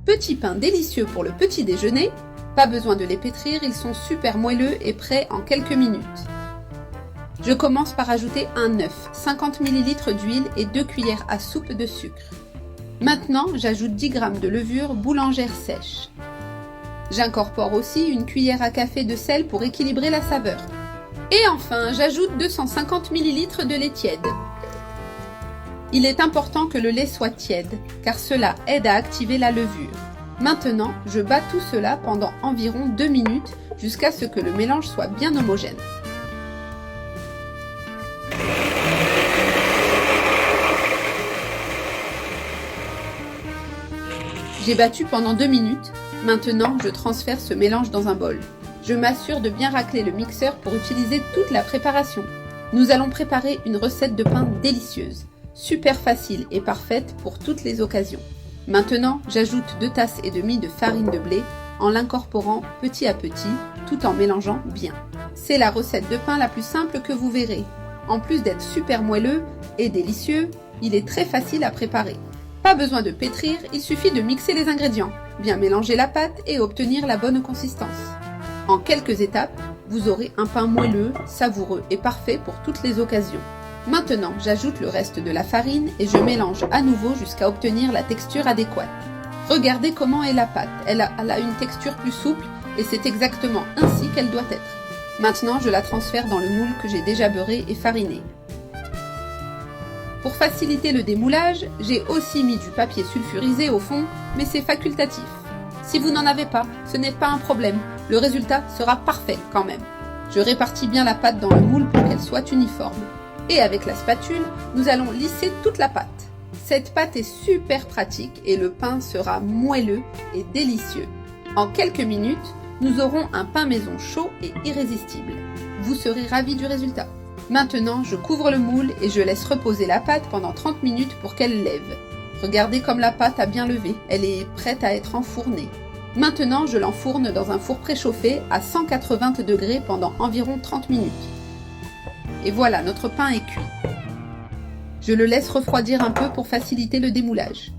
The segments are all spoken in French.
Petits pains délicieux pour le petit déjeuner. Pas besoin de les pétrir, ils sont super moelleux et prêts en quelques minutes. Je commence par ajouter un œuf, 50 ml d'huile et 2 cuillères à soupe de sucre. Maintenant, j'ajoute 10 g de levure boulangère sèche. J'incorpore aussi une cuillère à café de sel pour équilibrer la saveur. Et enfin, j'ajoute 250 ml de lait tiède. Il est important que le lait soit tiède, car cela aide à activer la levure. Maintenant, je bats tout cela pendant environ 2 minutes jusqu'à ce que le mélange soit bien homogène. J'ai battu pendant 2 minutes. Maintenant, je transfère ce mélange dans un bol. Je m'assure de bien racler le mixeur pour utiliser toute la préparation. Nous allons préparer une recette de pain délicieuse, super facile et parfaite pour toutes les occasions. Maintenant, j'ajoute 2 tasses et demie de farine de blé en l'incorporant petit à petit, tout en mélangeant bien. C'est la recette de pain la plus simple que vous verrez. En plus d'être super moelleux et délicieux, il est très facile à préparer. Pas besoin de pétrir, il suffit de mixer les ingrédients, bien mélanger la pâte et obtenir la bonne consistance. En quelques étapes, vous aurez un pain moelleux, savoureux et parfait pour toutes les occasions. Maintenant, j'ajoute le reste de la farine et je mélange à nouveau jusqu'à obtenir la texture adéquate. Regardez comment est la pâte, elle a une texture plus souple et c'est exactement ainsi qu'elle doit être. Maintenant, je la transfère dans le moule que j'ai déjà beurré et fariné. Pour faciliter le démoulage, j'ai aussi mis du papier sulfurisé au fond, mais c'est facultatif. Si vous n'en avez pas, ce n'est pas un problème, le résultat sera parfait quand même. Je répartis bien la pâte dans le moule pour qu'elle soit uniforme. Et avec la spatule, nous allons lisser toute la pâte. Cette pâte est super pratique et le pain sera moelleux et délicieux. En quelques minutes, nous aurons un pain maison chaud et irrésistible. Vous serez ravis du résultat. Maintenant, je couvre le moule et je laisse reposer la pâte pendant 30 minutes pour qu'elle lève. Regardez comme la pâte a bien levé, elle est prête à être enfournée. Maintenant, je l'enfourne dans un four préchauffé à 180 degrés pendant environ 30 minutes. Et voilà, notre pain est cuit. Je le laisse refroidir un peu pour faciliter le démoulage.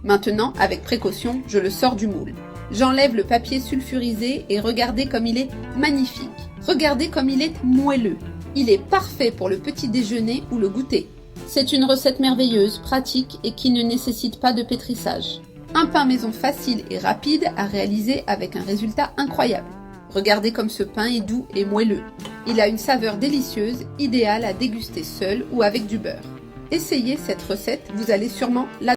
Maintenant, avec précaution, je le sors du moule. J'enlève le papier sulfurisé et regardez comme il est magnifique. Regardez comme il est moelleux. Il est parfait pour le petit déjeuner ou le goûter. C'est une recette merveilleuse, pratique et qui ne nécessite pas de pétrissage. Un pain maison facile et rapide à réaliser avec un résultat incroyable. Regardez comme ce pain est doux et moelleux. Il a une saveur délicieuse, idéale à déguster seul ou avec du beurre. Essayez cette recette, vous allez sûrement l'adorer.